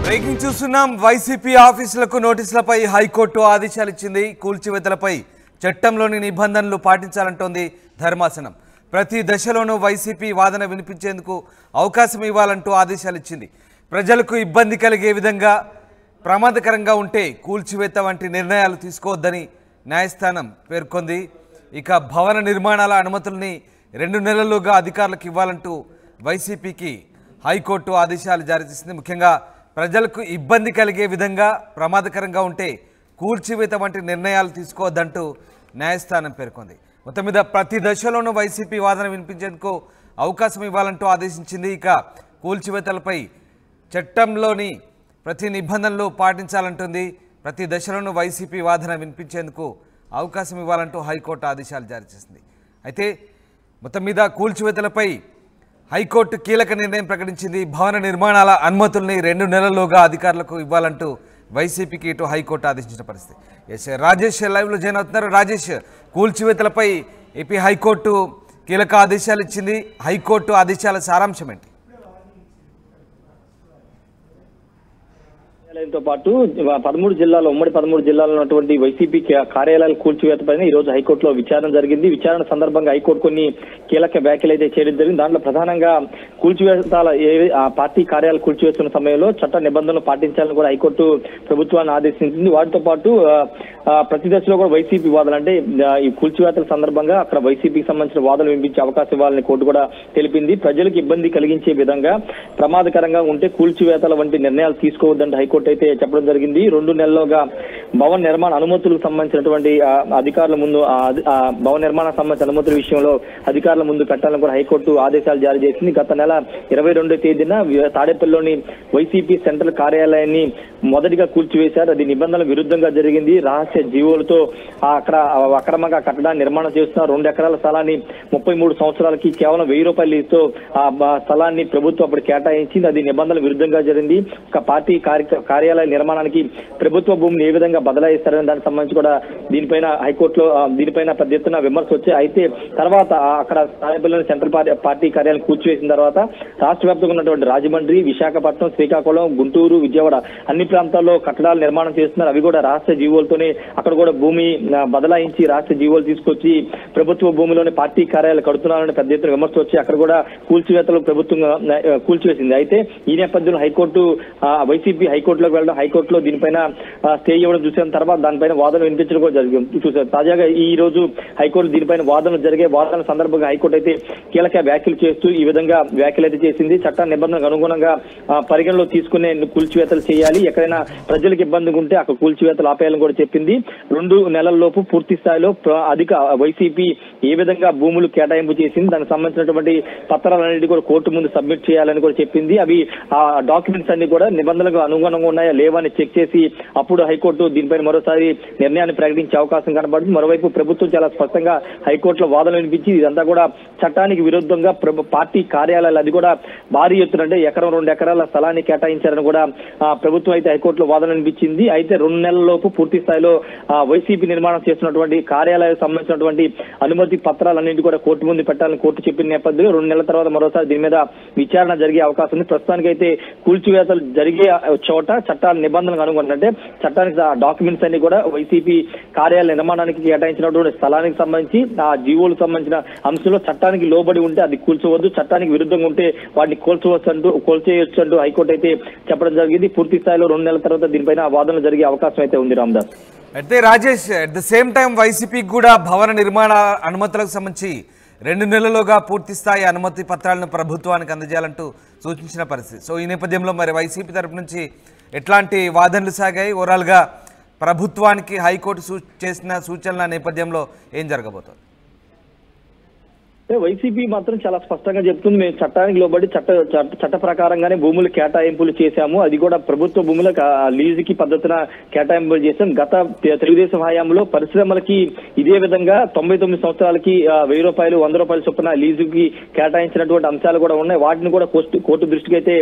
Breaking చూస్తున్నాం. YCP ఆఫీసులకు నోటీసులపై high court ఆదేశాలు ఇచ్చింది. కూల్చివేతలపై చట్టంలోని నిబంధనలు పాటించాలంటోంది ధర్మాసనం. ప్రతి దశలోనూ వైసీపీ వాదన వినిపించేందుకు అవకాశం ఇవ్వాలంటూ ఆదేశాలు ఇచ్చింది. ప్రజలకు ఇబ్బంది కలిగే విధంగా ప్రమాదకరంగా ఉంటే కూల్చివేత వంటి నిర్ణయాలు తీసుకోవద్దని న్యాయస్థానం పేర్కొంది. ఇక భవన నిర్మాణాల అనుమతుల్ని 2 నెలల్లోగా అధికారులకు ఇవ్వాలంటూ వైసీపీకి హైకోర్టు ఆదేశాలు జారీ చేసింది. ముఖ్యంగా ప్రజలకు ఇబ్బంది కలిగే విధంగా ప్రమాదకరంగా ఉంటే కూల్చివేత వంటి నిర్ణయాలు తీసుకోవద్దంటూ న్యాయస్థానం పేర్కొంది. మొత్తం మీద ప్రతి దశలోనూ వైసీపీ వాదన వినిపించేందుకు అవకాశం ఇవ్వాలంటూ ఆదేశించింది. ఇక కూల్చివేతలపై చట్టంలోని ప్రతి నిబంధనలు పాటించాలంటుంది. ప్రతి దశలోనూ వైసీపీ వాదన వినిపించేందుకు అవకాశం ఇవ్వాలంటూ హైకోర్టు ఆదేశాలు జారీ చేసింది. అయితే మొత్తం మీద కూల్చివేతలపై హైకోర్టు కీలక నిర్ణయం ప్రకటించింది. భవన నిర్మాణాల అనుమతుల్ని 2 నెలల్లోగా అధికారులకు ఇవ్వాలంటూ వైసీపీకి ఇటు హైకోర్టు ఆదేశించిన పరిస్థితి. రాజేష్ లైవ్లో జాయిన్ అవుతున్నారు. రాజేష్, కూల్చివేతలపై ఏపీ హైకోర్టు కీలక ఆదేశాలు ఇచ్చింది. హైకోర్టు ఆదేశాల సారాంశం ఏంటి? తో పాటు 13 జిల్లాలో ఉమ్మడి 13 జిల్లాలో ఉన్నటువంటి వైసీపీ కార్యాలయాల కూల్చివేతపైన ఈ రోజు హైకోర్టులో విచారణ జరిగింది. విచారణ సందర్భంగా హైకోర్టు కొన్ని కీలక వ్యాఖ్యలు అయితే చేయడం జరిగింది. దాంట్లో ప్రధానంగా కూల్చివేతల పార్టీ కార్యాలయాలు కూల్చివేస్తున్న సమయంలో చట్ట నిబంధనలు పాటించాలని కూడా హైకోర్టు ప్రభుత్వాన్ని ఆదేశించింది. వాటితో పాటు ప్రతి దశలో కూడా వైసీపీ వాదనలు అంటే ఈ కూల్చివేతల సందర్భంగా అక్కడ వైసీపీకి సంబంధించిన వాదనలు వినిపించే అవకాశం ఇవ్వాలని కోర్టు కూడా తెలిపింది. ప్రజలకు ఇబ్బంది కలిగించే విధంగా ప్రమాదకరంగా ఉంటే కూల్చివేతల వంటి నిర్ణయాలు తీసుకోవద్దంటే హైకోర్టు అయితే చెప్పడం జరిగింది. 2 నెలల్లోగా భవన నిర్మాణ అనుమతులకు సంబంధించినటువంటి అధికారుల ముందు భవన నిర్మాణానికి సంబంధించిన అనుమతుల విషయంలో అధికారుల ముందు పెట్టాలని కూడా హైకోర్టు ఆదేశాలు జారీ చేసింది. గత నెల 22వ తేదీన తాడేపల్లిలోని వైసీపీ సెంట్రల్ కార్యాలయాన్ని మొదటిగా కూల్చివేశారు. అది నిబంధనల విరుద్ధంగా జరిగింది. రహస్య జీవోలతో అక్కడ అక్రమంగా కట్టడాన్ని నిర్మాణం చేస్తున్నారు. 2 ఎకరాల స్థలాన్ని 33 సంవత్సరాలకి కేవలం 1000 రూపాయలతో ఆ స్థలాన్ని ప్రభుత్వం అప్పుడు కేటాయించింది. అది నిబంధనల విరుద్ధంగా జరిగింది. ఒక పార్టీ కార్యాలయ నిర్మాణానికి ప్రభుత్వ భూమిని ఏ విధంగా బదలాయిస్తారని దానికి సంబంధించి కూడా దీనిపైన హైకోర్టులో దీనిపైన పెద్ద ఎత్తున విమర్శ వచ్చాయి. అయితే తర్వాత అక్కడ తాడేపల్లిలోని సెంట్రల్ పార్టీ కార్యాలయం కూల్చివేసిన తర్వాత రాష్ట్ర వ్యాప్తంగా ఉన్నటువంటి రాజమండ్రి, విశాఖపట్నం, శ్రీకాకుళం, గుంటూరు, విజయవాడ అన్ని ప్రాంతాల్లో కట్టడాలు నిర్మాణం చేస్తున్నారు. అవి కూడా రహస్య జీవోలతోనే అక్కడ కూడా భూమి బదలాయించి రహస్య జీవోలు తీసుకొచ్చి ప్రభుత్వ భూమిలోని పార్టీ కార్యాలయాలు కడుతున్నారని పెద్ద ఎత్తున విమర్శ వచ్చి అక్కడ కూడా కూల్చివేతలు ప్రభుత్వం కూల్చివేసింది. అయితే ఈ నేపథ్యంలో హైకోర్టు వైసీపీ హైకోర్టులోకి వెళ్ళడం, హైకోర్టులో దీనిపైన స్టే ఇవ్వడం చూసిన తర్వాత దానిపైన వాదన వినిపించడం కూడా చూసారు. తాజాగా ఈ రోజు హైకోర్టు దీనిపైన వాదనలు జరిగే వాదన సందర్భంగా హైకోర్టు అయితే కీలక వ్యాఖ్యలు చేస్తూ ఈ విధంగా వ్యాఖ్యలు అయితే చేసింది. చట్ట నిబంధనలకు అనుగుణంగా పరిగణలో తీసుకునే కూల్చివేతలు చేయాలి. ఎక్కడైనా ప్రజలకు ఇబ్బంది ఉంటే అక్కడ కూల్చివేతలు ఆపేయాలని కూడా చెప్పింది. 2 నెలల్లోపు పూర్తి స్థాయిలో అధిక వైసీపీ ఏ విధంగా భూములు కేటాయింపు చేసింది, దానికి సంబంధించినటువంటి పత్రాలన్నింటినీ కూడా కోర్టు ముందు సబ్మిట్ చేయాలని కూడా చెప్పింది. అవి ఆ డాక్యుమెంట్స్ అన్ని కూడా నిబంధనలకు అనుగుణంగా ఉన్నాయా లేవని చెక్ చేసి అప్పుడు హైకోర్టు దీనిపైన మరోసారి నిర్ణయాన్ని ప్రకటించే అవకాశం కనబడుతుంది. మరోవైపు ప్రభుత్వం చాలా స్పష్టంగా హైకోర్టులో వాదన వినిపించి ఇదంతా కూడా చట్టానికి విరుద్ధంగా పార్టీ కార్యాలయాలు అది కూడా భారీ ఎత్తున అంటే 1-2 ఎకరాల స్థలాన్ని కేటాయించారని కూడా ప్రభుత్వం అయితే హైకోర్టులో వాదన వినిపించింది. అయితే 2 నెలల్లోపు పూర్తి స్థాయిలో వైసీపీ నిర్మాణం చేస్తున్నటువంటి కార్యాలయాలకు సంబంధించినటువంటి అనుమతి పత్రాలన్నింటి కూడా కోర్టు ముందు పెట్టాలని కోర్టు చెప్పిన నేపథ్యంలో 2 నెలల తర్వాత మరోసారి దీని మీద విచారణ జరిగే అవకాశం ఉంది. ప్రస్తుతానికైతే కూల్చివేతలు జరిగే చోట చట్టాల నిబంధనలకు అనుగుణంగా అంటే చట్టానికి డాక్యుమెంట్స్ అన్ని కూడా వైసీపీ కార్యాలయ నిర్మాణానికి కేటాయించినటువంటి స్థలానికి సంబంధించి ఆ జీవోలకు సంబంధించిన అంశంలో చట్టానికి లోబడి ఉంటే అది కూల్చవద్దు, చట్టానికి విరుద్ధంగా ఉంటే వాటిని కూల్చేయొచ్చు అంటూ హైకోర్టు అయితే చెప్పడం జరిగింది. పూర్తి స్థాయిలో 2 నెలల తర్వాత దీనిపైన వాదనలు జరిగే అవకాశం అయితే ఉంది. రామ్దాస్, అయితే Rajesh, at the same time వైసీపీకి కూడా భవన నిర్మాణ అనుమతులకు సంబంధించి 2 నెలలుగా పూర్తి స్థాయి అనుమతి పత్రాలను ప్రభుత్వానికి అందజేయాలంటూ సూచించిన పరిస్థితి. సో ఈ నేపథ్యంలో మరి వైసీపీ తరపు నుంచి ఎట్లాంటి వాదనలు సాగాయి? ఓవరాల్గా ప్రభుత్వానికి హైకోర్టు చేసిన సూచనల నేపథ్యంలో ఏం జరగబోతోంది? వైసీపీ మాత్రం చాలా స్పష్టంగా చెప్తుంది, మేము చట్టానికి లోబడి చట్ట ప్రకారంగానే భూములు కేటాయింపులు చేశాము. అది కూడా ప్రభుత్వ భూములకు లీజుకి పద్ధతిన కేటాయింపులు చేశాం. గత తెలుగుదేశం హయాంలో పరిశ్రమలకి ఇదే విధంగా 99 సంవత్సరాలకి 1000 రూపాయలు 100 రూపాయల చొప్పున లీజుకి కేటాయించినటువంటి అంశాలు కూడా ఉన్నాయి. వాటిని కూడా కోర్టు దృష్టికి అయితే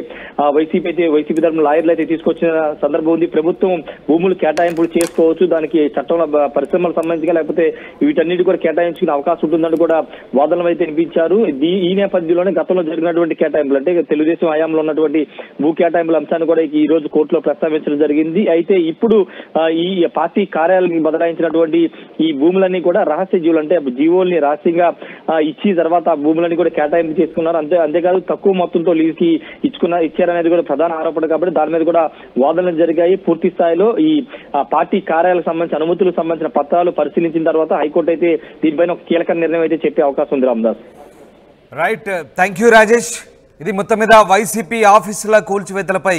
వైసీపీ తరఫున లాయర్లు అయితే తీసుకొచ్చిన సందర్భం ఉంది. ప్రభుత్వం భూములు కేటాయింపులు చేసుకోవచ్చు, దానికి చట్టంలో పరిశ్రమలకు సంబంధించి లేకపోతే వీటన్నిటి కూడా కేటాయించుకునే అవకాశం ఉంటుందని కూడా వాదనలు అయితే వినిపించారు. ఈ నేపథ్యంలోనే గతంలో జరిగినటువంటి కేటాయింపులు అంటే తెలుగుదేశం హయాంలో ఉన్నటువంటి భూ కేటాయింపుల అంశాన్ని కూడా ఈ రోజు కోర్టులో ప్రస్తావించడం జరిగింది. అయితే ఇప్పుడు ఈ పార్టీ కార్యాలయానికి బదలాయించినటువంటి ఈ భూములన్నీ కూడా రహస్య జీవులు అంటే జీవోల్ని రహస్యంగా ఇచ్చి తర్వాత ఆ భూములన్నీ కూడా కేటాయింపు చేసుకున్నారు. అంతేకాదు తక్కువ మొత్తంతో లీజుకి ఇచ్చారనేది కూడా ప్రధాన ఆరోపణ. కాబట్టి దాని మీద కూడా వాదనలు జరిగాయి. పూర్తి స్థాయిలో ఈ పార్టీ కార్యాలయాలకు సంబంధించిన అనుమతులకు సంబంధించిన పత్రాలు పరిశీలించిన తర్వాత హైకోర్టు అయితే దీనిపైన ఒక కీలక నిర్ణయం అయితే చెప్పే అవకాశం ఉంది. Ramdas. Right, thank you Rajesh. ఇది మొత్తం మీద వైసీపీ ఆఫీసుల కూల్చివేతలపై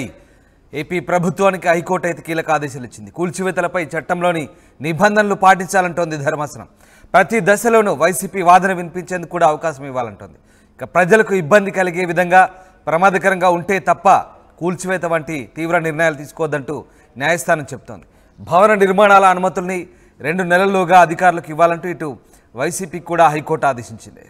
ఏపీ ప్రభుత్వానికి హైకోర్టు అయితే కీలక ఆదేశాలు ఇచ్చింది. కూల్చివేతలపై చట్టంలోని నిబంధనలు పాటించాలంటోంది ధర్మాసనం. ప్రతి దశలోనూ వైసీపీ వాదన వినిపించేందుకు కూడా అవకాశం ఇవ్వాలంటోంది. ఇక ప్రజలకు ఇబ్బంది కలిగే విధంగా ప్రమాదకరంగా ఉంటే తప్ప కూల్చివేత వంటి తీవ్ర నిర్ణయాలు తీసుకోవద్దంటూ న్యాయస్థానం చెబుతోంది. భవన నిర్మాణాల అనుమతుల్ని 2 నెలల్లోగా అధికారులకు ఇవ్వాలంటూ ఇటు వైసీపీకి కూడా హైకోర్టు ఆదేశించింది.